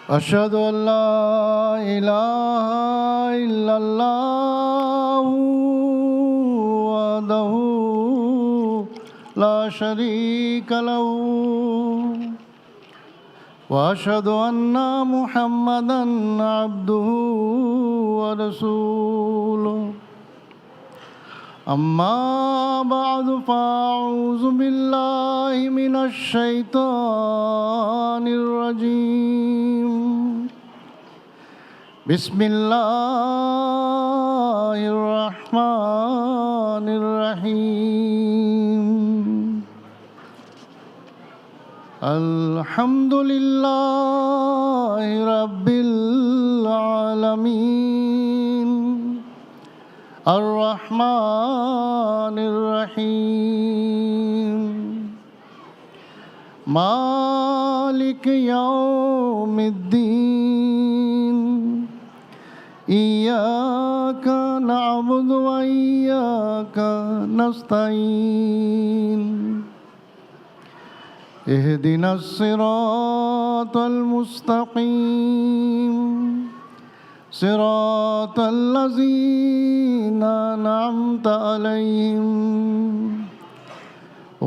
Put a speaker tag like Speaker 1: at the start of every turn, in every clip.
Speaker 1: أشهد أن لا إله إلا الله وحده لا شريك له وأشهد أن محمدًا عبده ورسوله أما بعد فأعوذ بالله من الشيطان الرجيم بسم الله الرحمن الرحيم الحمد لله رب العالمين الرحمن الرحيم مالك يوم الدين إياك نعبد وإياك نستعين اهدنا الصراط المستقيم صراط الذين أنعمت عليهم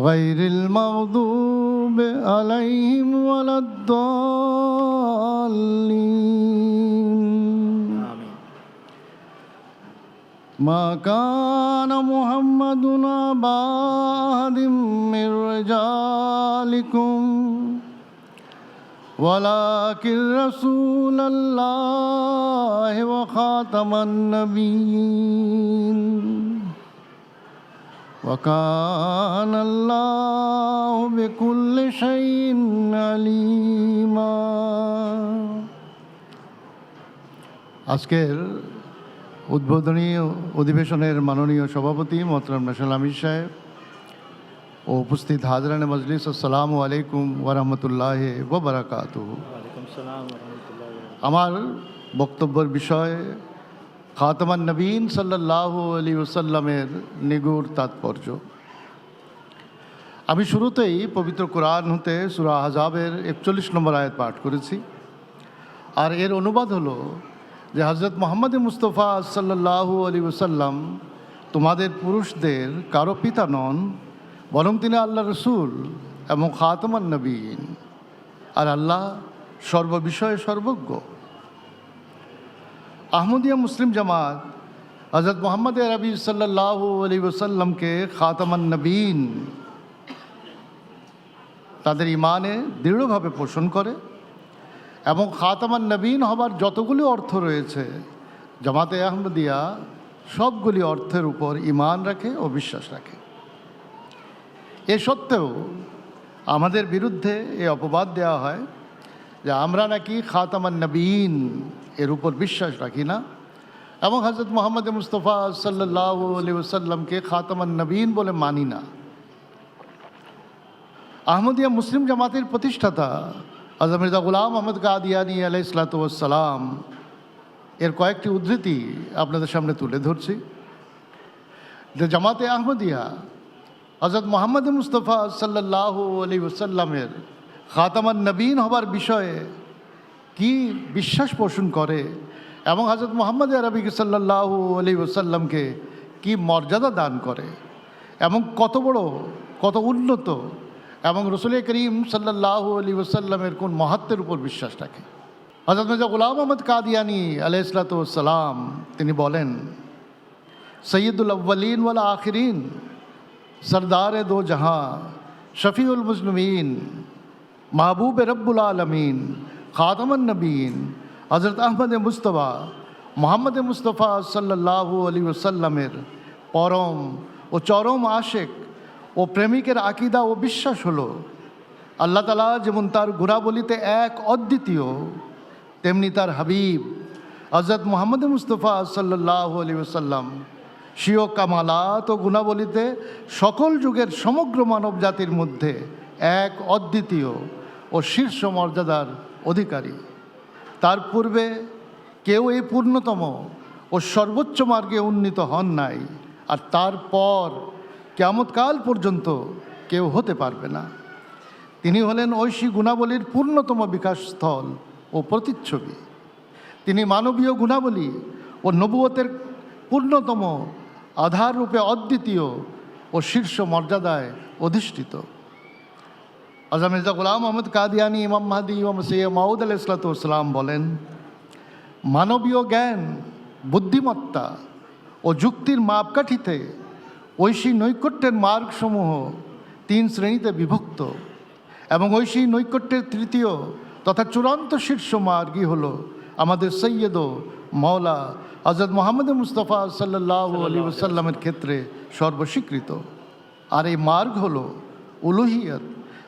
Speaker 1: غير المغضوب عليهم ولا الضالين ما كان محمد أبا أحد من رجالكم ولكن رسول الله وخاتم النبيين وكان الله بكل شيء عليما আজকের উদ্বোধনী অধিবেশনের মাননীয় সভাপতি মোহতারাম ন্যাশনাল আমির সাহেব ও উপস্থিত হাজরানে মজলিস, আসসালামু আলাইকুম ওরহমতুল্লাহ ওবরাকাতুহু। আমার বক্তব্যের বিষয় খাতামান নবীন সাল্লাল্লাহু আলাইহি ওয়াসাল্লামের নিগুড় তাৎপর্য। আমি শুরুতেই পবিত্র কোরআন হতে সূরা আহজাবের 41 নম্বর আয়াত পাঠ করেছি, আর এর অনুবাদ হলো যে হযরত মুহাম্মদ মুস্তাফা সাল্লাল্লাহু আলাইহি ওয়াসাল্লাম তোমাদের পুরুষদের কারো পিতা নন, বরং তিনি আল্লাহ রসুল এবং খাতামান নবীন, আর আল্লাহ সর্ববিষয়ে সর্বজ্ঞ। আহমদিয়া মুসলিম জামাত হযরত মুহাম্মদ আরবি সাল্লাল্লাহু আলাইহি ওয়াসাল্লামকে খাতামান নবীন তাদের ইমানে দৃঢ়ভাবে পোষণ করে এবং খাতামান নবীন হবার যতগুলি অর্থ রয়েছে জামাতে আহমদিয়া সবগুলি অর্থের উপর ঈমান রাখে ও বিশ্বাস রাখে। এ সত্ত্বেও আমাদের বিরুদ্ধে এ অপবাদ দেওয়া হয় যে আমরা নাকি খাতামান নবীন এর উপর বিশ্বাস রাখি না এবং হযরত মুহাম্মদ মুস্তাফা সাল্লাল্লাহু আলাইহি ওয়াসাল্লামকে খাতামান নবীন বলে মানি না। আহমদিয়া মুসলিম জামাতের প্রতিষ্ঠাতা হযরত মির্জা গোলাম আহমদ কাদিয়ানী আলাইহিসসালাতু ওয়াসসালাম এর কয়েকটি উদ্ধৃতি আপনাদের সামনে তুলে ধরছি যে জামাতে আহমদিয়া হযরত মুহাম্মদ মুস্তাফা সাল্লাল্লাহু আলাইহি ওয়াসাল্লামের খাতামান নবীন হবার বিষয়ে কি বিশ্বাস পোষণ করে এবং হযরত মুহাম্মদ আরবি সাল্লাল্লাহু আলাইহি ওয়াসাল্লামকে কি মর্যাদা দান করে এবং কত বড় কত উন্নত এবং রসুল করিম সাল্লাল্লাহু আলাইহি ওয়াসাল্লামের কোন মাহাত্ম্যের উপর বিশ্বাস রাখে। হযরত মির্জা গোলাম আহমদ কাদিয়ানী আলাইহিসসালাতু ওয়াসসালাম তিনি বলেন, সৈয়দুল আউ্বালিন ওয়াল আখিরিন, सरदार दो जहाँ, शफ़ीउल मुज़लिमीन, महबूब रब्बुल आलमीन, ख़ातमुन नबीन हज़रत अहमद मुस्तफ़ा मोहम्मद मुस्तफ़ा सल्लल्लाहु अलैहि वसल्लमेर परम ও চরম আশেক ও প্রেমিকের আকিদা ও বিশ্বাস হলো আল্লাহ তাআলা যেমন তার গুণাবলিতে এক অদ্বিতীয়, তেমনি তার হাবিব হযরত মুহাম্মদ মুস্তফা সাল্লাল্লাহু আলাইহি ওয়াসাল্লাম স্বীয় কামালাত ও গুণাবলিতে সকল যুগের সমগ্র মানব জাতির মধ্যে এক অদ্বিতীয় ও শীর্ষ মর্যাদার অধিকারী। তার পূর্বে কেউ এই পূর্ণতম ও সর্বোচ্চ মার্গে উন্নীত হন নাই, আর তারপর কিয়ামতকাল পর্যন্ত কেউ হতে পারবে না। তিনি হলেন ঐশী গুণাবলীর পূর্ণতম বিকাশ স্থল ও প্রতিচ্ছবি। তিনি মানবীয় গুণাবলী ও নবুয়তের পূর্ণতম আধার রূপে অদ্বিতীয় ও শীর্ষ মর্যাদায় অধিষ্ঠিত। আজম মির্জা গোলাম আহমদ কাদিয়ানী, ইমাম মাহদি ও মসিহ মাউদ আলাইহিসসালাম বলেন, মানবীয় জ্ঞান, বুদ্ধিমত্তা ও যুক্তির মাপকাঠিতে ঐশী নৈকট্যের মার্গসমূহ 3 শ্রেণীতে বিভক্ত এবং ঐশী নৈকট্যের তৃতীয় তথা চূড়ান্ত শীর্ষ মার্গই হল আমাদের সৈয়দ ও মওলা হযরত মুহাম্মদ মুস্তাফা সাল্লাল্লাহু আলাইহি ওয়াসাল্লামের ক্ষেত্রে সর্বস্বীকৃত। আর এই মার্গ হল উলুহিয়ত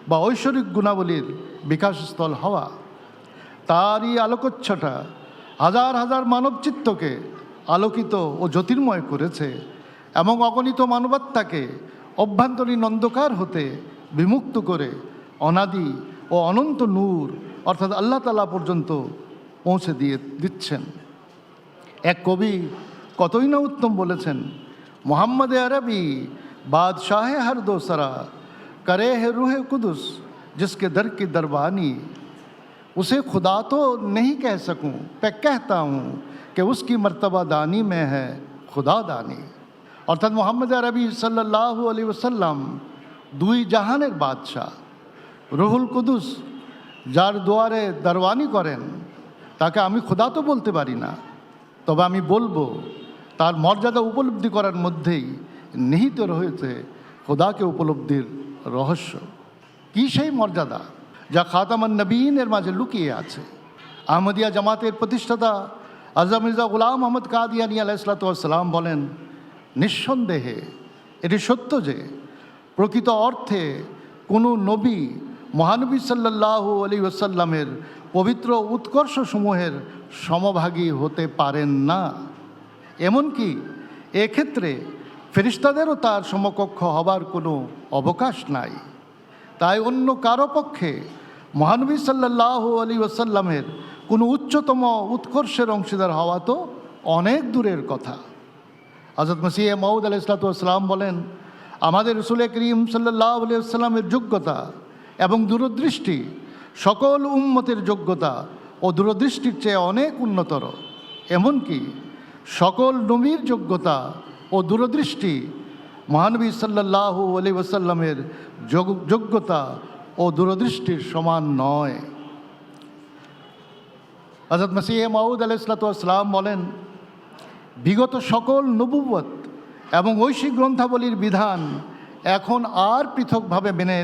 Speaker 1: বা ঐশ্বরিক গুণাবলীর বিকাশস্থল হওয়া। তারই আলোকচ্ছটা হাজার হাজার মানবচিত্তকে আলোকিত ও জ্যোতির্ময় করেছে এবং অগণিত মানবাত্মাকে অভ্যন্তরীণ অন্ধকার হতে বিমুক্ত করে অনাদি ও অনন্ত নূর অর্থাৎ আল্লাহ তাআলা পর্যন্ত পৌঁছে দিচ্ছেন। এক কবি কতই না উত্তম বলেছেন, মোহাম্মদ আরবি বাদশাহে হর দোসরা करे है रूह कुदस जिसके दर की दरबानी, उसे खुदा तो नहीं कह सकूं मैं कहता हूँ कि उसकी मर्तबा दानी में है खुदा दानी। অর্থাৎ মোহাম্মদ আরবি সাল্লাল্লাহু আলাইহি ওয়াসাল্লাম 2 জাহানের বাদশাহ, রুহুল কুদুস যার দুয়ারে দরবানি করেন, তাকে আমি খোদা তো বলতে পারি না, তবে আমি বলবো তার মর্যাদা উপলব্ধি করার মধ্যেই নিহিত রয়েছে খোদাকে উপলব্ধির রহস্য। কি সেই মর্যাদা যা খাতামান নবীনের মাঝে লুকিয়ে আছে? আহমদিয়া জামাতের প্রতিষ্ঠাতা আজম মির্জা গোলাম আহমদ কাদিয়ানী আলাইহিসসালাতু ওয়াসসালাম বলেন, নিঃসন্দেহে এটি সত্য যে প্রকৃত অর্থে কোনো নবী মহানবী সাল্লাল্লাহু আলাইহি ওয়াসাল্লামের পবিত্র উৎকর্ষসমূহের সমভাগী হতে পারেন না। এমনকি এক্ষেত্রে ফেরেশতাদেরও তার সমকক্ষ হবার কোনো অবকাশ নাই। তাই অন্য কারো পক্ষে মহানবী সাল্লাল্লাহু আলাইহি ওয়াসাল্লামের কোনো উচ্চতম উৎকর্ষের অংশীদার হওয়া তো অনেক দূরের কথা। হযরত মসিহ মাউদ আলাইহিসসালাম বলেন, আমাদের রাসূল করিম সাল্লাল্লাহু আলাইহি ওয়াসাল্লামের যোগ্যতা এবং দূরদৃষ্টি সকল উম্মতের যোগ্যতা ও দূরদৃষ্টির চেয়ে অনেক উন্নতর। এমনকি সকল নবীর যোগ্যতা ও দূরদৃষ্টি মহানবী সাল্লাল্লাহু আলাইহি ওয়াসাল্লামের যোগ্যতা ও দূরদৃষ্টির সমান নয়। হযরত মসিহ মাউদ আলাইহিসসালাম বলেন, বিগত সকল নবুয়ত এবং ঐশী গ্রন্থাবলীর বিধান এখন আর পৃথকভাবে মেনে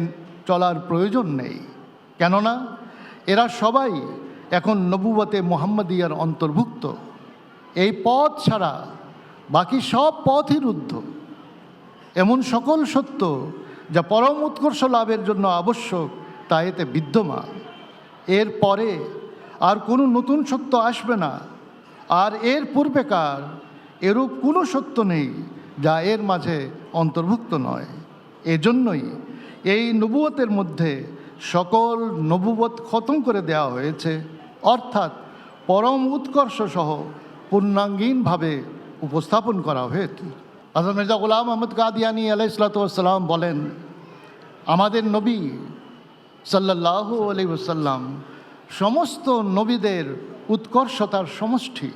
Speaker 1: চলার প্রয়োজন নেই, কেননা এরা সবাই এখন নবুয়তে মুহাম্মদিয়ার অন্তর্ভুক্ত। এই পথ ছাড়া বাকি সব পথই রুদ্ধ। এমন সকল সত্য যা পরম উৎকর্ষ লাভের জন্য আবশ্যক তা এতে বিদ্যমান। এর পরে আর কোনো নতুন সত্য আসবে না, আর এর পূর্বেকার এরূপ কোনো সত্য নেই যা এর মাঝে অন্তর্ভুক্ত নয়। এজন্যই এই নবুয়তের মধ্যে সকল নবুয়ত খতম করে দেওয়া হয়েছে, অর্থাৎ পরম উৎকর্ষ সহ পূর্ণাঙ্গীনভাবে উপস্থাপন করা হয়েছে। হযরত মির্জা গোলাম আহমদ কাদিয়ানী আলাইহিসসালাতু ওয়াসসালাম বলেন, আমাদের নবী সাল্লাল্লাহু আলাইহি ওয়াসাল্লাম সমস্ত নবীদের উৎকর্ষতার সমষ্টি।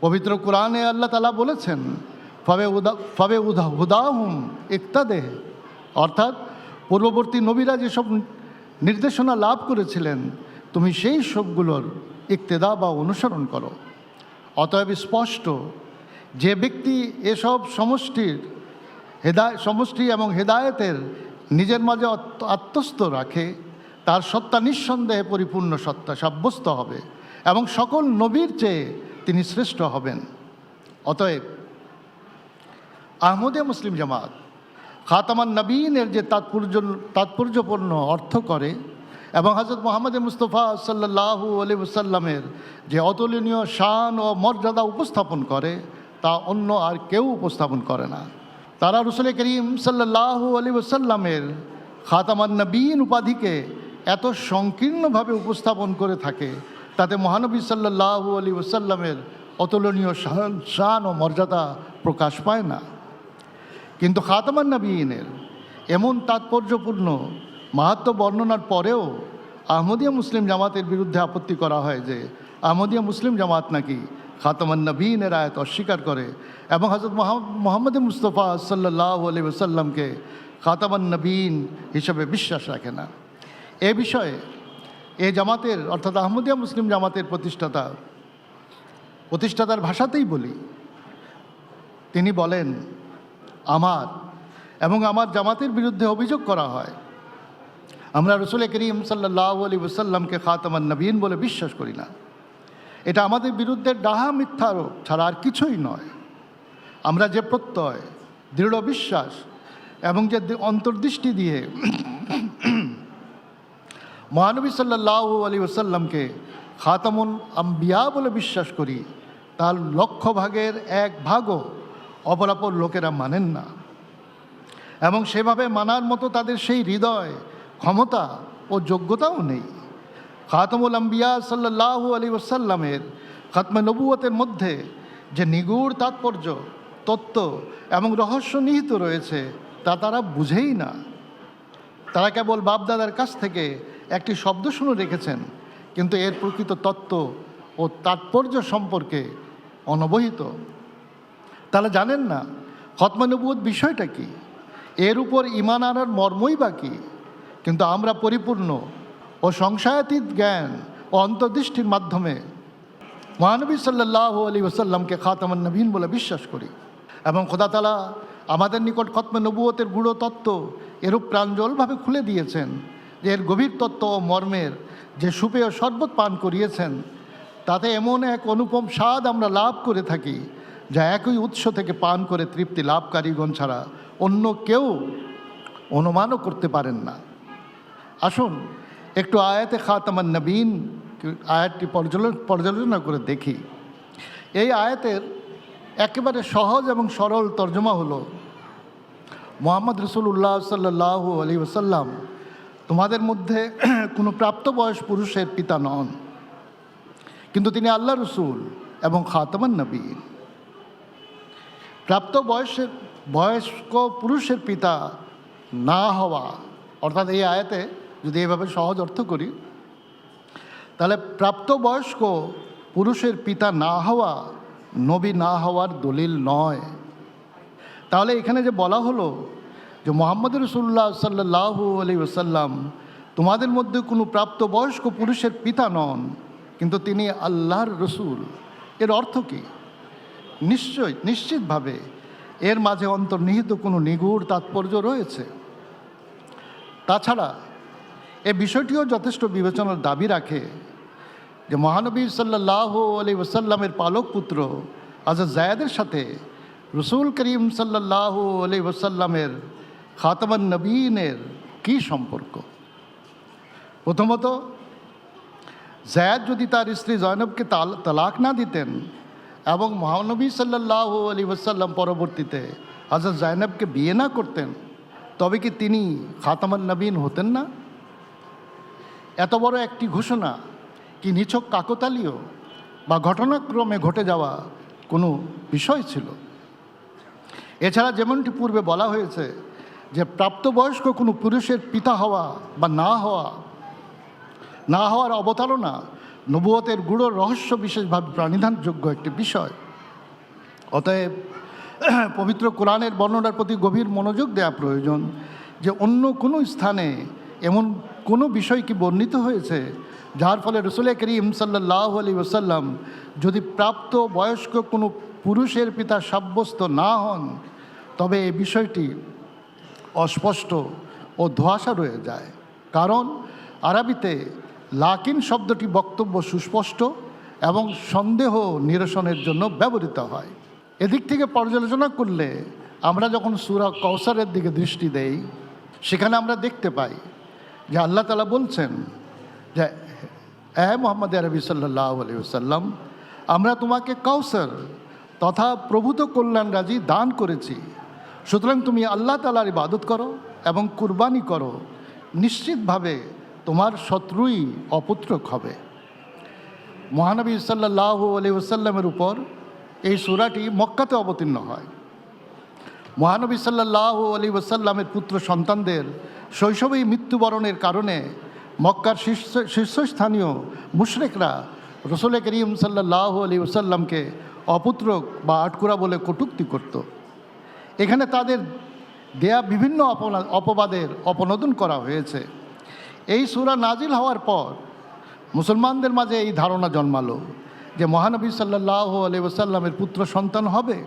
Speaker 1: পবিত্র কোরআনে আল্লাহ তাআলা বলেছেন, ফাবে হুদাহুম ইক্তাদেহ, অর্থাৎ পূর্ববর্তী নবীরা যেসব নির্দেশনা লাভ করেছিলেন তুমি সেই সবগুলোর ইক্তেদা বা অনুসরণ করো। অতএব স্পষ্ট, যে ব্যক্তি এসব সমষ্টি এবং হেদায়েতের নিজের মাঝে আত্মস্থ রাখে তার সত্তা নিঃসন্দেহে পরিপূর্ণ সত্তা সাব্যস্ত হবে এবং সকল নবীর চেয়ে তিনি শ্রেষ্ঠ হবেন। অতএব আহমদে মুসলিম জামাত খাতামান নবীনের যে তাৎপর্যপূর্ণ অর্থ করে এবং হযরত মুহাম্মদ মুস্তাফা সাল্লাল্লাহু আলাইহি ওয়াসাল্লামের যে অতুলনীয় শান ও মর্যাদা উপস্থাপন করে তা অন্য আর কেউ উপস্থাপন করে না। তারা রাসূল করিম সাল্লাল্লাহু আলাইহি ওয়াসাল্লামের খাতামান নবীন উপাধিকে এত সংকীর্ণভাবে উপস্থাপন করে থাকে, তাতে মহানবী সাল্লাল্লাহু আলাইহি ওয়াসাল্লামের অতুলনীয় শান ও মর্যাদা প্রকাশ পায় না। কিন্তু খাতামান নবীনের এমন তাৎপর্যপূর্ণ মাহাত্ম্য বর্ণনার পরেও আহমদিয়া মুসলিম জামাতের বিরুদ্ধে আপত্তি করা হয় যে আহমদিয়া মুসলিম জামাত নাকি খাতামান নবীনের আয়াত অস্বীকার করে এবং হযরত মুহাম্মদ মুস্তাফা সাল্লাল্লাহু আলাইহি ওয়াসাল্লামকে খাতামান নবীন হিসেবে বিশ্বাস রাখে না। এ বিষয়ে এই জামাতের অর্থাৎ আহমদিয়া মুসলিম জামাতের প্রতিষ্ঠাতার ভাষাতেই বলি, তিনি বলেন, আমার এবং আমার জামাতের বিরুদ্ধে অভিযোগ করা হয় আমরা রসুল করিম সাল্লাল্লাহু আলাইহি ওয়াসাল্লামকে খাতামান নবীন বলে বিশ্বাস করি না। এটা আমাদের বিরুদ্ধে ডাহা মিথ্যারোপ ছাড়া আর কিছুই নয়। আমরা যে প্রত্যয়, দৃঢ় বিশ্বাস এবং যে অন্তর্দৃষ্টি দিয়ে মহানবী সাল্লাল্লাহু আলাইহি ওয়াসাল্লামকে খাতামুল আম্বিয়া বলে বিশ্বাস করি, তার লক্ষ ভাগের এক ভাগও অপরাপর লোকেরা মানেন না এবং সেভাবে মানার মতো তাদের সেই হৃদয়, ক্ষমতা ও যোগ্যতাও নেই। খাতামুল আম্বিয়া সাল্লাল্লাহু আলাইহি ওয়াসাল্লামের খাতমে নবুয়তের মধ্যে যে নিগূঢ় তাৎপর্য, তত্ত্ব এবং রহস্য নিহিত রয়েছে তা তারা বুঝেই না। তারা কেবল বাপদাদার কাছ থেকে একটি শব্দ শুনে রেখেছেন, কিন্তু এর প্রকৃত তত্ত্ব ও তাৎপর্য সম্পর্কে অনবহিত। তারা জানেন না খতমে নবুয়ত বিষয়টা কি, এর উপর ঈমান আনার মর্মই বা কী। কিন্তু আমরা পরিপূর্ণ ও সংশয়াতীত জ্ঞান ও অন্তর্দৃষ্টির মাধ্যমে মহানবী সাল্লাল্লাহু আলাইহি ওয়াসাল্লামকে খাতামান নবীন বলে বিশ্বাস করি এবং খোদা তাআলা আমাদের নিকট খতমে নবুয়তের গূঢ় তত্ত্ব এরূপ প্রাঞ্জলভাবে খুলে দিয়েছেন যে এর গভীর তত্ত্ব ও মর্মের যে সুপেয় শরবত পান করিয়েছেন, তাতে এমন এক অনুপম স্বাদ আমরা লাভ করে থাকি যা একই উৎস থেকে পান করে তৃপ্তি লাভকারীগণ ছাড়া অন্য কেউ অনুমানও করতে পারেন না। আসুন একটু আয়াতে খাতামান নবীন আয়াতটি পর্যালোচনা করে দেখি। এই আয়াতের একেবারে সহজ এবং সরল তর্জমা হলো, মুহাম্মদ রাসূলুল্লাহ সাল্লাল্লাহু আলাইহি ওয়াসাল্লাম তোমাদের মধ্যে কোনো প্রাপ্তবয়স্ক পুরুষের পিতা নন, কিন্তু তিনি আল্লাহ রসুল এবং খাতামান নবীন। বয়স্ক পুরুষের পিতা না হওয়া, অর্থাৎ এই আয়াতে যদি এভাবে সহজ অর্থ করি, তাহলে প্রাপ্তবয়স্ক পুরুষের পিতা না হওয়া নবী না হওয়ার দলিল নয়। তাহলে এখানে যে বলা হলো যে মুহাম্মদ রাসূলুল্লাহ সাল্লাল্লাহু আলাইহি ওয়াসাল্লাম তোমাদের মধ্যে কোনো প্রাপ্তবয়স্ক পুরুষের পিতা নন, কিন্তু তিনি আল্লাহর রসুল, এর অর্থ কী? নিশ্চিতভাবে এর মাঝে অন্তর্নিহিত কোনো নিগূঢ় তাৎপর্য রয়েছে। তাছাড়া এ বিষয়টিও যথেষ্ট বিবেচনার দাবি রাখে যে মহানবী সাল্লাল্লাহু আলাইহি ওয়াসাল্লামের পালক পুত্র হযরত যায়েদের সাথে রসুল করিম সাল্লাল্লাহু আলাইহি ওয়াসাল্লামের খাতামান নবীনের কী সম্পর্ক। প্রথমত, যায়েদ যদি তার স্ত্রী জয়নবকে তালাক না দিতেন এবং মহানবী সাল্লাল্লাহু আলাইহি ওয়াসাল্লাম পরবর্তীতে হযরত জাইনবকে বিয়ে না করতেন, তবে কি তিনি খাতামান নবীন হতেন না? এত বড় একটি ঘোষণা কি নিছক কাকতালীয় বা ঘটনাক্রমে ঘটে যাওয়া কোনো বিষয় ছিল? এছাড়া যেমনটি পূর্বে বলা হয়েছে যে প্রাপ্তবয়স্ক কোনো পুরুষের পিতা হওয়া বা না হওয়ার অবতারণা নবুয়তের গূঢ় রহস্য বিশেষভাবে প্রাণিধানযোগ্য একটি বিষয়। অতএব পবিত্র কোরআনের বর্ণনার প্রতি গভীর মনোযোগ দেওয়া প্রয়োজন যে অন্য কোনো স্থানে এমন কোনো বিষয় কি বর্ণিত হয়েছে যার ফলে রসুল করিম সাল্লাল্লাহু আলাইহি ওয়াসাল্লাম যদি প্রাপ্ত বয়স্ক কোনো পুরুষের পিতা সাব্যস্ত না হন, তবে এই বিষয়টি অস্পষ্ট ও ধোঁয়াশা রয়ে যায়। কারণ আরবিতে লাকিন শব্দটি বক্তব্য সুস্পষ্ট এবং সন্দেহ নিরসনের জন্য ব্যবহৃত হয়। এদিক থেকে পর্যালোচনা করলে আমরা যখন সূরা কাউসারের দিকে দৃষ্টি দেই, সেখানে আমরা দেখতে পাই যে আল্লাহ তাআলা বলছেন যে হে মুহাম্মদ আরবি সাল্লাল্লাহু আলাইহি ওয়াসাল্লাম, আমরা তোমাকে কাউসার তথা প্রভূত কল্যাণরাজি দান করেছি, সুতরাং তুমি আল্লাহ তাআলার ইবাদত করো এবং কুরবানি করো, নিশ্চিতভাবে তোমার শত্রুই অপুত্রক হবে। মহানবী সাল্লাল্লাহু আলাইহি ওয়াসাল্লামের উপর এই সূরাটি মক্কাতে অবতীর্ণ হয়। মহানবী সাল্লাল্লাহু আলাইহি ওয়াসাল্লামের পুত্র সন্তানদের শৈশবেই মৃত্যুবরণের কারণে মক্কার শীর্ষস্থানীয় মুশরিকরা রসুল করিম সাল্লাল্লাহু আলাইহি ওয়াসাল্লামকে অপুত্রক বা আটকুরা বলে কটূক্তি করত। এখানে তাদের দেয়া বিভিন্ন অপবাদের অপনোদন করা হয়েছে। এই সূরা নাজিল হওয়ার পর মুসলমানদের মাঝে এই ধারণা জন্মালো যে মহানবী সাল্লাল্লাহু আলাইহি ওয়াসাল্লামের পুত্র সন্তান হবে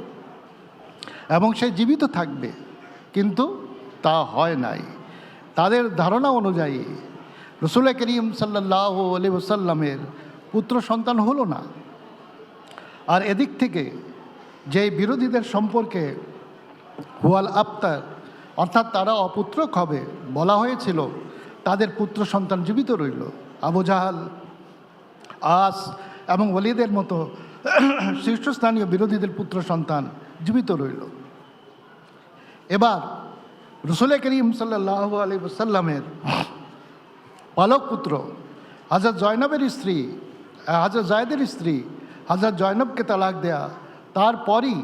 Speaker 1: এবং সে জীবিত থাকবে, কিন্তু তা হয় নাই। তাদের ধারণা অনুযায়ী রসুল করিম সাল্লাল্লাহু আলাইহি ওয়াসাল্লামের পুত্র সন্তান হলো না। আর এদিক থেকে যে বিরোধীদের সম্পর্কে হুয়াল আবতার অর্থাৎ তারা অপুত্রক হবে বলা হয়েছিল, তাদের পুত্র সন্তান জীবিত রইল। আবু জাহাল, আস এবং ওয়ালিদের মতো শীর্ষস্থানীয় বিরোধীদের পুত্র সন্তান জীবিত রইল। এবার রসুল করিম সাল্লাল্লাহু আলাইহি ওয়াসাল্লামের পালক পুত্র হযরত জয়নবের স্ত্রী, হযরত জায়েদের স্ত্রী হযরত জয়নবকে তালাক দেয়া, তারপরই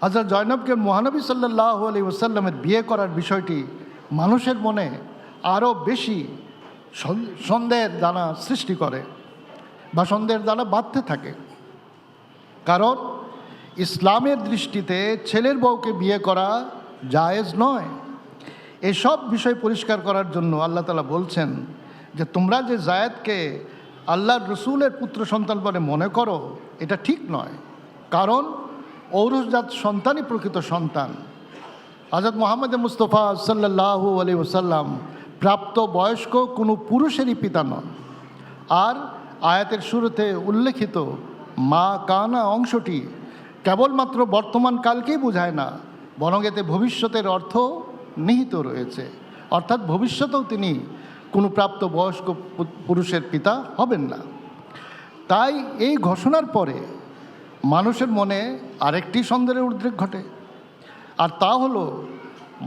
Speaker 1: হযরত জয়নবকে মহানবী সাল্লাল্লাহু আলাইহি ওয়াসাল্লামের বিয়ে করার বিষয়টি মানুষের মনে আরও বেশি সন্দেহের দানা সৃষ্টি করে বা সন্দেহের দানা বাঁধতে থাকে। কারণ ইসলামের দৃষ্টিতে ছেলের বউকে বিয়ে করা জায়েজ নয়। এসব বিষয় পরিষ্কার করার জন্য আল্লাহ তাআলা বলছেন যে তোমরা যে জায়েদকে আল্লাহর রসুলের পুত্র সন্তান বলে মনে করো, এটা ঠিক নয়। কারণ ঔরসজাত সন্তানই প্রকৃত সন্তান। হযরত মুহাম্মদ মুস্তাফা সাল্লাল্লাহু আলাইহি ওয়াসাল্লাম প্রাপ্ত বয়স্ক কোনো পুরুষেরই পিতা নন। আর আয়াতের শুরুতে উল্লেখিত মা কানা অংশটি কেবলমাত্র বর্তমান কালকেই বোঝায় না, বরং এতে ভবিষ্যতের অর্থ নিহিত রয়েছে। অর্থাৎ ভবিষ্যতেও তিনি কোনো প্রাপ্ত বয়স্ক পুরুষের পিতা হবেন না। তাই এই ঘোষণার পরে মানুষের মনে আরেকটি সন্দেহের উদ্রেক ঘটে, আর তা হলো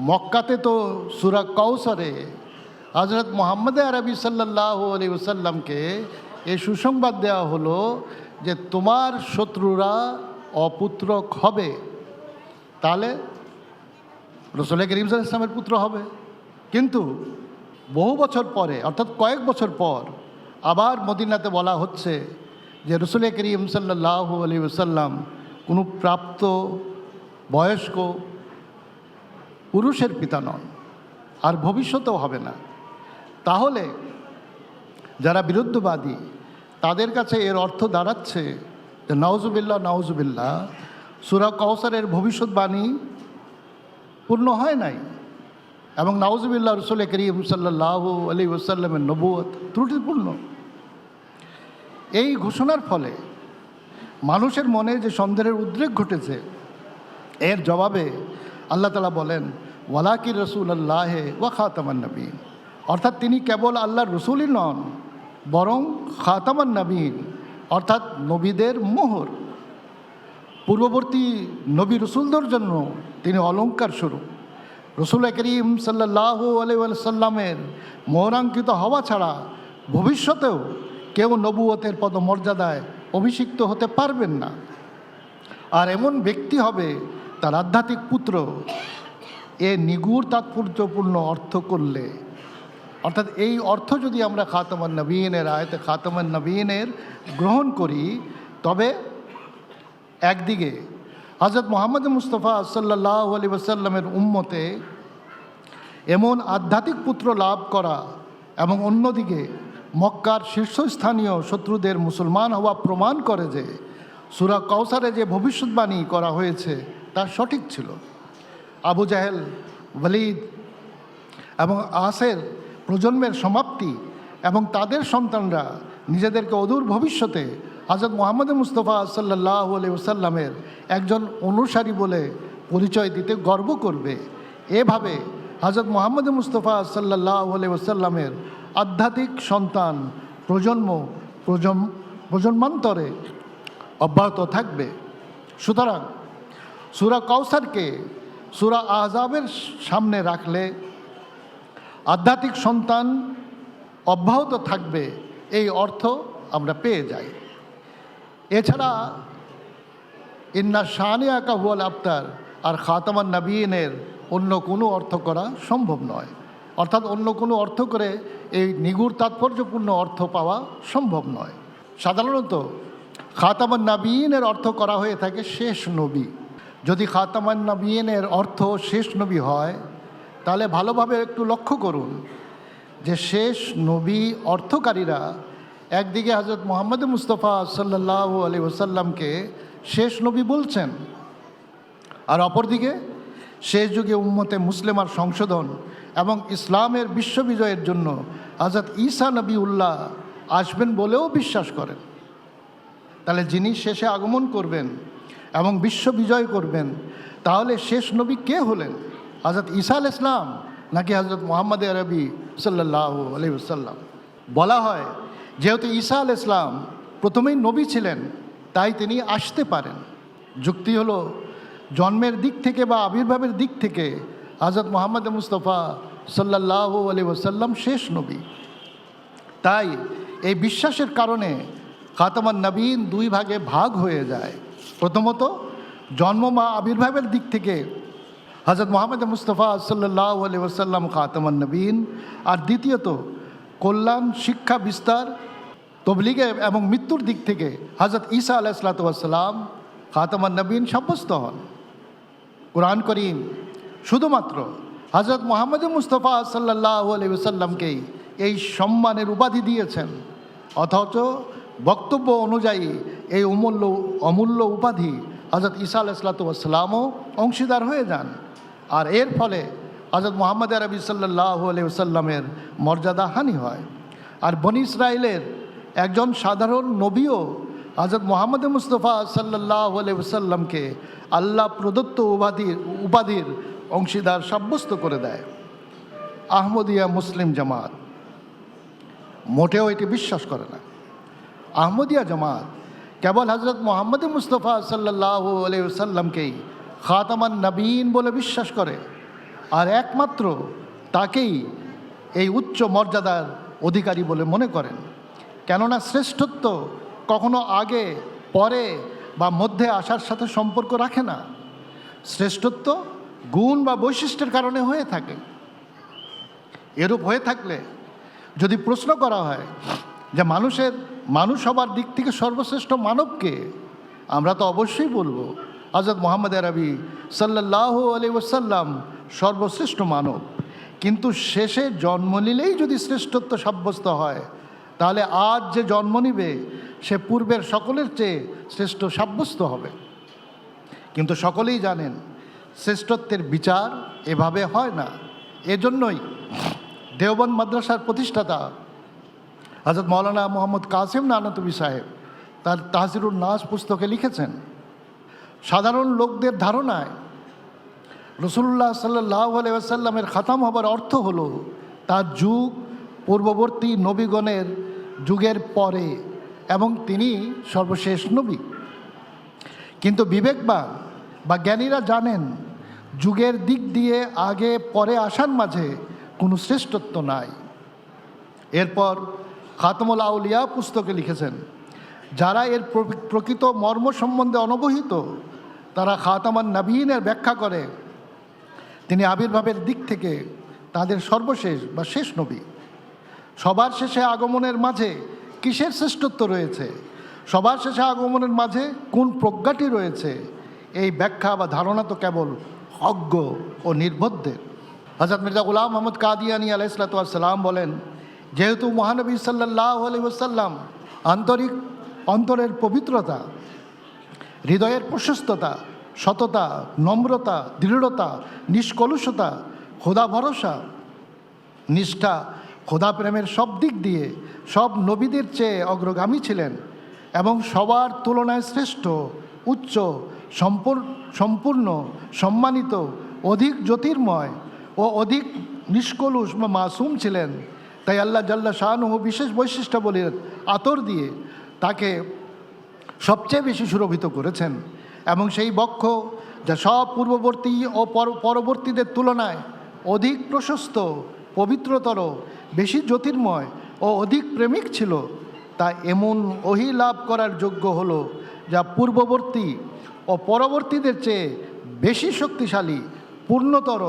Speaker 1: মক্কাতে তো সূরা কাউসারে হযরত মুহাম্মদ আরবি সাল্লাল্লাহু আলাইহি ওয়াসাল্লামকে এই সুসংবাদ দেওয়া হলো যে তোমার শত্রুরা অপুত্রক হবে, তাহলে রসুল করিম সাল্লাল্লাহু আলাইহি ওয়াসাল্লামের পুত্র হবে। কিন্তু বহু বছর পরে, অর্থাৎ কয়েক বছর পর আবার মদিনাতে বলা হচ্ছে যে রসুল করিম সাল্লাল্লাহু আলাইহি ওয়াসাল্লাম কোনো প্রাপ্ত বয়স্ক পুরুষের পিতা নন, আর ভবিষ্যতেও হবে না। তাহলে যারা বিরুদ্ধবাদী তাদের কাছে এর অর্থ দাঁড়াচ্ছে যে নাউজুবিল্লাহ নাউজুবিল্লাহ, সূরা কাউসারের ভবিষ্যৎবাণী পূর্ণ হয় নাই এবং নাউজুবিল্লাহ রসুল করিম সাল্লাল্লাহু আলাইহি ওয়াসাল্লামের নবুয়ত ত্রুটিপূর্ণ। এই ঘোষণার ফলে মানুষের মনে যে সন্দেহের উদ্রেক ঘটেছে, এর জবাবে আল্লাহ তাআলা বলেন ওয়ালাকি রাসূলুল্লাহ ওয়া খাতামান নবীন, অর্থাৎ তিনি কেবল আল্লাহর রসুলই নন, বরং খাতামান নবীন অর্থাৎ নবীদের মোহর। পূর্ববর্তী নবী রসুলদের জন্য তিনি অলঙ্কার স্বরূপ। রসুল করিম সাল্লাল্লাহু আলাইহি ওয়াসাল্লামের মোহরাঙ্কিত হওয়া ছাড়া ভবিষ্যতেও কেউ নবুয়তের পদমর্যাদায় অভিষিক্ত হতে পারবেন না। আর এমন ব্যক্তি হবে তার আধ্যাত্মিক পুত্র। এ নিগুড় তাৎপর্যপূর্ণ অর্থ করলে, অর্থাৎ এই অর্থ যদি আমরা খাতামান নবীনের আয়াতে খাতামান নবীনের গ্রহণ করি, তবে একদিকে হযরত মুহাম্মদ মুস্তাফা সাল্লাল্লাহু আলাইহি ওয়াসাল্লামের উম্মতে এমন আধ্যাত্মিক পুত্র লাভ করা এবং অন্যদিকে মক্কার শীর্ষস্থানীয় শত্রুদের মুসলমান হওয়া প্রমাণ করে যে সূরা কাউসারে যে ভবিষ্যৎবাণী করা হয়েছে তা সঠিক ছিল। আবু জাহেল, ওয়ালিদ এবং আসের প্রজন্মের সমাপ্তি এবং তাদের সন্তানরা নিজেদেরকে অদূর ভবিষ্যতে হযরত মুহাম্মদ মুস্তাফা সাল্লাল্লাহু আলাইহি ওয়াসাল্লামের একজন অনুসারী বলে পরিচয় দিতে গর্ব করবে। এভাবে হযরত মুহাম্মদ মুস্তাফা সাল্লাল্লাহু আলাইহি ওয়াসাল্লামের আধ্যাত্মিক সন্তান প্রজন্মান্তরে অব্যাহত থাকবে। সুতরাং সূরা কাউসারকে সূরা আহজাবের সামনে রাখলে আধ্যাত্মিক সন্তান অব্যাহত থাকবে, এই অর্থ আমরা পেয়ে যাই। এছাড়া ইন্না শানিয়াকা হুয়াল আবতার আর খাতামান নবীনের অন্য কোনো অর্থ করা সম্ভব নয়। অর্থাৎ অন্য কোনো অর্থ করে এই নিগুড় তাৎপর্যপূর্ণ অর্থ পাওয়া সম্ভব নয়। সাধারণত খাতামান নাবিয়িনের অর্থ করা হয়ে থাকে শেষ নবী। যদি খাতামান নাবিয়িনের অর্থ শেষ নবী হয়, তাহলে ভালোভাবে একটু লক্ষ্য করুন যে শেষ নবী অর্থকারীরা একদিকে হজরত মুহাম্মদ মুস্তাফা সাল্লাল্লাহু আলাইহি ওয়াসাল্লামকে শেষ নবী বলছেন, আর অপরদিকে শেষ যুগে উম্মতে মুসলিমার সংশোধন এবং ইসলামের বিশ্ববিজয়ের জন্য হজরত ঈসা নবীউল্লাহ আসবেন বলেও বিশ্বাস করেন। তাহলে যিনি শেষে আগমন করবেন এবং বিশ্ব বিজয় করবেন, তাহলে শেষ নবী কে হলেন? হজরত ঈসা আলাইহিস সালাম নাকি হজরত মুহাম্মদ আরবি সাল্লাল্লাহু আলাইহি ওয়াসাল্লাম? বলা হয় যেহেতু ঈসা আলাইহিস সালাম প্রথমেই নবী ছিলেন, তাই তিনি আসতে পারেন। যুক্তি হলো জন্মের দিক থেকে বা আবির্ভাবের দিক থেকে হজরত মুহাম্মদ মুস্তাফা সাল্লাল্লাহু আলাইহি ওয়াসাল্লাম শেষ নবী। তাই এই বিশ্বাসের কারণে খাতামান নবীন দুই ভাগে ভাগ হয়ে যায়। প্রথমত জন্ম বা আবির্ভাবের দিক থেকে হজরত মুহাম্মদ মুস্তাফা সাল্লাল্লাহু আলাইহি ওয়াসাল্লাম খাতামান নবীন, আর দ্বিতীয়ত কল্যাণ, শিক্ষা বিস্তার, তবলিগে এবং মৃত্যুর দিক থেকে হজরত ঈসা আলাইহিসসালাতু ওয়াসসালাম খাতামান নবীন সাব্যস্ত হন। কুরআন করিম শুধুমাত্র হজরত মুহাম্মদ মুস্তাফা সাল্লাল্লাহু আলাইহি ওয়াসাল্লামকেই এই সম্মানের উপাধি দিয়েছেন, অথচ বক্তব্য অনুযায়ী এই অমূল্য উপাধি হজরত ঈসা আলাইহিসসালাতু ওয়াসসালামও অংশীদার হয়ে যান। আর এর ফলে হজরত মুহাম্মদ আরবি সাল্লাল্লাহু আলাইহি ওয়াসাল্লামের মর্যাদা হানি হয়। আর বনি ইসরায়েলের একজন সাধারণ নবীও হজরত মুহাম্মদ মুস্তাফা সাল্লাল্লাহু আলাইহি ওয়াসাল্লামকে আল্লাহ প্রদত্ত উপাধির অংশীদার সাব্যস্ত করে দেয়। আহমদিয়া মুসলিম জামাত মোটেও এটি বিশ্বাস করে না। আহমদিয়া জামাত কেবল হজরত মুহাম্মদ মুস্তাফা সাল্লাল্লাহু আলাইহি ওয়াসাল্লামকেই খাতামান নবীন বলে বিশ্বাস করে, আর একমাত্র তাকেই এই উচ্চ মর্যাদার অধিকারী বলে মনে করেন। কেননা শ্রেষ্ঠত্ব কখনো আগে, পরে বা মধ্যে আসার সাথে সম্পর্ক রাখে না। শ্রেষ্ঠত্ব গুণ বা বৈশিষ্ট্যের কারণে হয়ে থাকে। এরূপ হয়ে থাকলে যদি প্রশ্ন করা হয় যে মানুষ হবার দিক থেকে সর্বশ্রেষ্ঠ মানবকে, আমরা তো অবশ্যই বলবো হযরত মুহাম্মদ আরবি সাল্লাল্লাহু আলাইহি ওয়াসাল্লাম সর্বশ্রেষ্ঠ মানব। কিন্তু শেষে জন্ম নিলেই যদি শ্রেষ্ঠত্ব সাব্যস্ত হয়, তাহলে আজ যে জন্ম নিবে সে পূর্বের সকলের চেয়ে শ্রেষ্ঠ সাব্যস্ত হবে। কিন্তু সকলেই জানেন শ্রেষ্ঠত্বের বিচার এভাবে হয় না। এজন্যই দেওবন্দ মাদ্রাসার প্রতিষ্ঠাতা হযরত মাওলানা মোহাম্মদ কাসেম নানতুবি সাহেব তার তাহজিরুন নাস পুস্তকে লিখেছেন, সাধারণ লোকদের ধারণায় রাসূলুল্লাহ সাল্লাল্লাহু আলাইহি ওয়াসাল্লামের খাতাম হবার অর্থ হলো তার যুগ পূর্ববর্তী নবীগণের যুগের পরে এবং তিনি সর্বশেষ নবী। কিন্তু বিবেকবান বা জ্ঞানীরা জানেন যুগের দিক দিয়ে আগে পরে আসার মাঝে কোনো শ্রেষ্ঠত্ব নাই। এরপর খাতামুল আউলিয়া পুস্তকে লিখেছেন, যারা এর প্রকৃত মর্ম সম্বন্ধে অনবহিত তারা খাতামান নবীনের ব্যাখ্যা করে তিনি আবির্ভাবের দিক থেকে তাদের সর্বশেষ বা শেষ নবী। সবার শেষে আগমনের মাঝে কিসের শ্রেষ্ঠত্ব রয়েছে, সবার শেষে আগমনের মাঝে কোন প্রজ্ঞাটি রয়েছে, এই ব্যাখ্যা বা ধারণা তো কেবল অজ্ঞ ও নির্বোধদের। হযরত মির্জা গোলাম মোহাম্মদ কাদিয়ানী আলাইহিসসালাতু ওয়াসসালাম বলেন, যেহেতু মহানবী সাল্লাল্লাহু আলাইহি ওয়াসাল্লাম অন্তরের পবিত্রতা, হৃদয়ের প্রশস্ততা, সততা, নম্রতা, দৃঢ়তা, নিষ্কলুষতা, খোদা ভরসা, নিষ্ঠা, খোদা প্রেমের সব দিক দিয়ে সব নবীদের চেয়ে অগ্রগামী ছিলেন এবং সবার তুলনায় শ্রেষ্ঠ, উচ্চ, সম্পূর্ণ, সম্মানিত, অধিক জ্যোতির্ময় ও অধিক নিষ্কলুষ বা মাসুম ছিলেন, তাই আল্লাহ জাল্লা শাআনুহু বিশেষ বৈশিষ্ট্যাবলীর আতর দিয়ে তাকে সবচেয়ে বেশি সুরভিত করেছেন এবং সেই বক্ষ যা সব পূর্ববর্তী ও পরবর্তীদের তুলনায় অধিক প্রশস্ত, পবিত্রতর, বেশি জ্যোতির্ময় ও অধিক প্রেমিক ছিল, তা এমন ওহী লাভ করার যোগ্য হলো যা পূর্ববর্তী ও পরবর্তীদের চেয়ে বেশি শক্তিশালী, পূর্ণতর,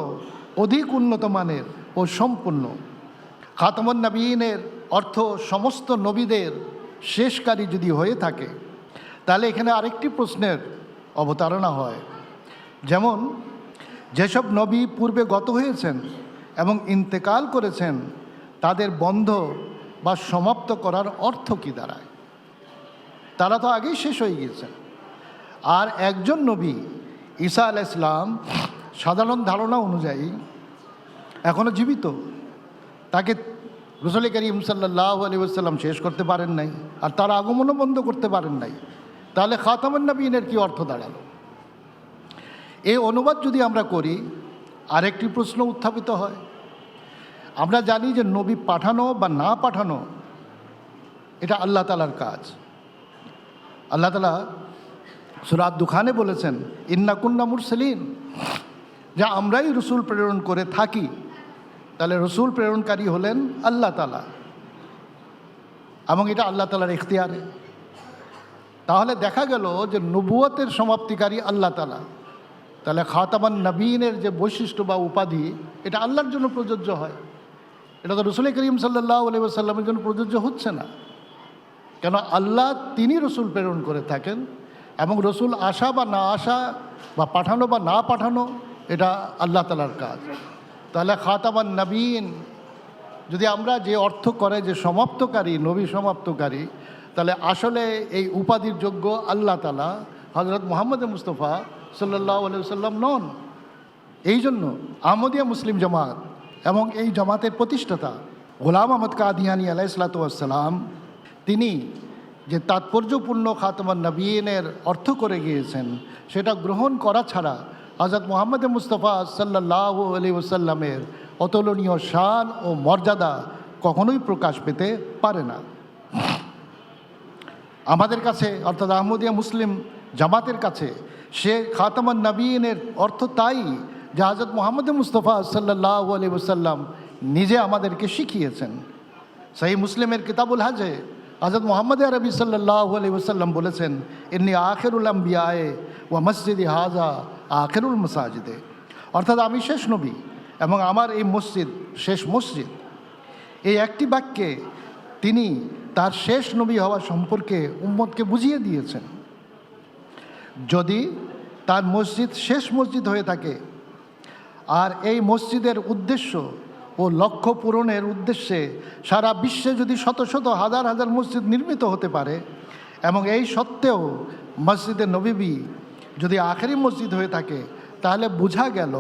Speaker 1: অধিক উন্নত মানের ও সম্পূর্ণ। খাতামুন নবীনের অর্থ সমস্ত নবীদের শেষকারী যদি হয়ে থাকে, তাহলে এখানে আরেকটি প্রশ্নের অবতারণা হয়, যেমন যেসব নবী পূর্বে গত হয়েছেন এবং ইন্তেকাল করেছেন তাদের বন্ধ বা সমাপ্ত করার অর্থ কী দাঁড়ায়? তারা তো আগেই শেষ হয়ে গিয়েছেন। আর একজন নবী ঈসা আলাইহিস সালাম সাধারণ ধারণা অনুযায়ী এখনও জীবিত, তাকে রাসূল করিম সাল্লাল্লাহু আলাইহি ওয়াসাল্লাম শেষ করতে পারেন নাই, আর তার আগমনও বন্ধ করতে পারেন নাই। তাহলে খাতামুন নবীনের কী অর্থ দাঁড়ালো? এই অনুবাদ যদি আমরা করি, আরেকটি প্রশ্ন উত্থাপিত হয়। আমরা জানি যে নবী পাঠানো বা না পাঠানো এটা আল্লাহ তাআলার কাজ। আল্লাহ তাআলা সূরা দুখানে বলেছেন, ইন্না কুন্না মুরসালিন, যা আমরাই রসুল প্রেরণ করে থাকি। তাহলে রসুল প্রেরণকারী হলেন আল্লাহ তাআলা, এবং এটা আল্লাহ তাআলার ইখতিয়ারে। তাহলে দেখা গেল যে নবুয়তের সমাপ্তিকারী আল্লাহ তাআলা। তাহলে খাতামুন নবীনের যে বৈশিষ্ট্য বা উপাধি, এটা আল্লাহর জন্য প্রযোজ্য হয়, এটা তো রাসূল করিম সাল্লাল্লাহু আলাইহি ওয়াসাল্লামের জন্য প্রযোজ্য হচ্ছে না। কেন? আল্লাহ তিনি রসুল প্রেরণ করে থাকেন, এবং রসুল আসা বা না আসা বা পাঠানো বা না পাঠানো এটা আল্লাহ তাআলার কাজ। তাহলে খাতামুন নবীন যদি আমরা যে অর্থ করে যে সমাপ্তকারী, নবী সমাপ্তকারী, তাহলে আসলে এই উপাধির যোগ্য আল্লাহ তাআলা, হযরত মুহাম্মদ মুস্তাফা সাল্লাল্লাহু আলাইহি ওয়াসাল্লাম নন। এই জন্য আহমদিয়া মুসলিম জামাত এবং এই জামাতের প্রতিষ্ঠাতা গোলাম আহমদ কাদিয়ানী আলাইহিসসালাতু ওয়াসসালাম, তিনি যে তাৎপর্যপূর্ণ খাতামুন নবীনের অর্থ করে গিয়েছেন, সেটা গ্রহণ করা ছাড়া হযরত মুহাম্মদ মুস্তাফা সাল্লাল্লাহু আলাইহি ওয়াসাল্লামের অতুলনীয় শান ও মর্যাদা কখনোই প্রকাশ পেতে পারে না। আমাদের কাছে অর্থাৎ আহমদিয়া মুসলিম জামাতের কাছে সে খাতামুন নবীনের অর্থ তাই যে হযরত মুহাম্মদ মুস্তাফা সাল্লাল্লাহু আলাইহি ওয়াসাল্লাম নিজে আমাদেরকে শিখিয়েছেন। সহিহ মুসলিমের কিতাবুল হজে হযরত মুহাম্মদ আরবি সাল্লাল্লাহু আলাইহি ওয়াসাল্লাম বলেছেন, ইন্নী আখিরুল আম্বিয়ায়ে ওয়া মসজিদি হাযা আখিরুল মাসাজিদে, অর্থাৎ আমি শেষ নবী এবং আমার এই মসজিদ শেষ মসজিদ। এই একটি বাক্যে তিনি তার শেষ নবী হওয়া সম্পর্কে উম্মতকে বুঝিয়ে দিয়েছেন। যদি তার মসজিদ শেষ মসজিদ হয়ে থাকে, আর এই মসজিদের উদ্দেশ্য ও লক্ষ্য পূরণের উদ্দেশ্যে সারা বিশ্বে যদি শত শত হাজার হাজার মসজিদ নির্মিত হতে পারে, এবং এই সত্ত্বেও মসজিদে নববী যদি আখেরি মসজিদ হয়ে থাকে, তাহলে বোঝা গেল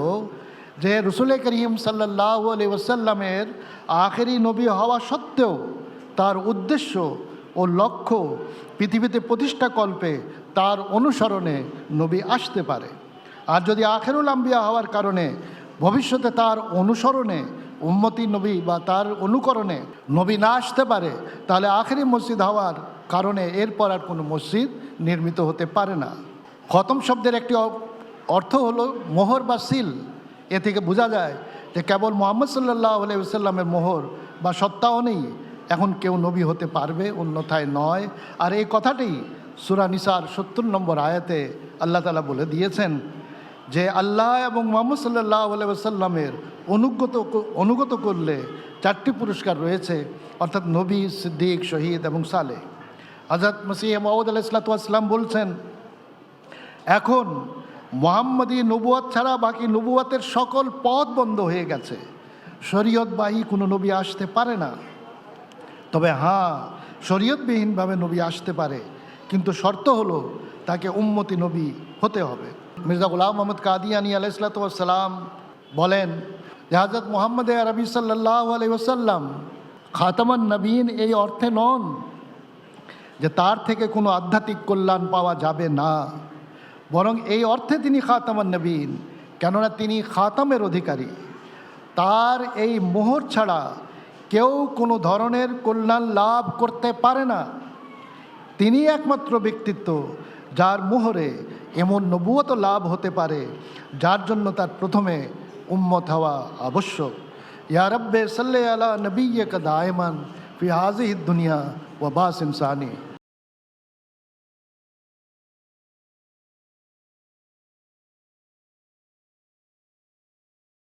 Speaker 1: যে রাসূল করিম সাল্লাল্লাহু আলাইহি ওয়াসাল্লামের আখেরি নবী হওয়া সত্ত্বেও তার উদ্দেশ্য ও লক্ষ্য পৃথিবীতে প্রতিষ্ঠাকল্পে তার অনুসরণে নবী আসতে পারে। আর যদি আখেরুল আম্বিয়া হওয়ার কারণে ভবিষ্যতে তার অনুসরণে উম্মতি নবী বা তার অনুকরণে নবী না আসতে পারে, তাহলে আখেরি মসজিদ হওয়ার কারণে এরপর আর কোনো মসজিদ নির্মিত হতে পারে না। খতম শব্দের একটি অর্থ হলো মোহর বা সিল। এ থেকে বোঝা যায় যে কেবল মুহাম্মদ সাল্লাল্লাহু আলাইহি ওয়াসাল্লামের মোহর বা সত্তাও নেই, এখন কেউ নবী হতে পারবে, অন্যথায় নয়। আর এই কথাটি সূরা নিসার ৭০ নম্বর আয়াতে আল্লাহ তাআলা বলে দিয়েছেন যে আল্লাহ এবং মুহাম্মদ সাল্লাল্লাহু আলাইহি ওয়াসাল্লামের অনুগত করলে 4টি পুরস্কার রয়েছে, অর্থাৎ নবী, সিদ্দিক, শহীদ এবং সালেহ। হযরত মসিহ মাউদ আলাইহিসসালাতু ওয়াসসালাম বলছেন, এখন মুহাম্মদী নবুয়ত ছাড়া বাকি নবুয়তের সকল পথ বন্ধ হয়ে গেছে, শরীয়তবাহী কোনো নবী আসতে পারে না। তবে হ্যাঁ, শরীয়তবিহীনভাবে নবী আসতে পারে, কিন্তু শর্ত হলো তাকে উম্মতি নবী হতে হবে। মির্জা গোলাম আহমদ কাদিয়ানী আলাইহিসসালাতু ওয়াসসালাম বলেন যে হযরত মুহাম্মদ আরবি সাল্লাল্লাহু আলাইহি ওয়াসাল্লাম খাতামুন নবীন এই অর্থে নন যে তার থেকে কোনো আধ্যাত্মিক কল্যাণ পাওয়া যাবে না, বরং এই অর্থে তিনি খাতামুন নবীন, কেননা তিনি খাতামের অধিকারী। তার এই মোহর ছাড়া কেউ কোনো ধরনের কল্যাণ লাভ করতে পারে না। তিনি একমাত্র ব্যক্তিত্ব যার মোহরে এমন নবুয়ত লাভ হতে পারে যার জন্য তার প্রথমে উম্মত হওয়া আবশ্যক। ইয়া রব্বে সাল্লি আলা নবিয়্যিকা দাইমান ফি হাযিহিদ দুনিয়া ওয়া বাস ইনসানি।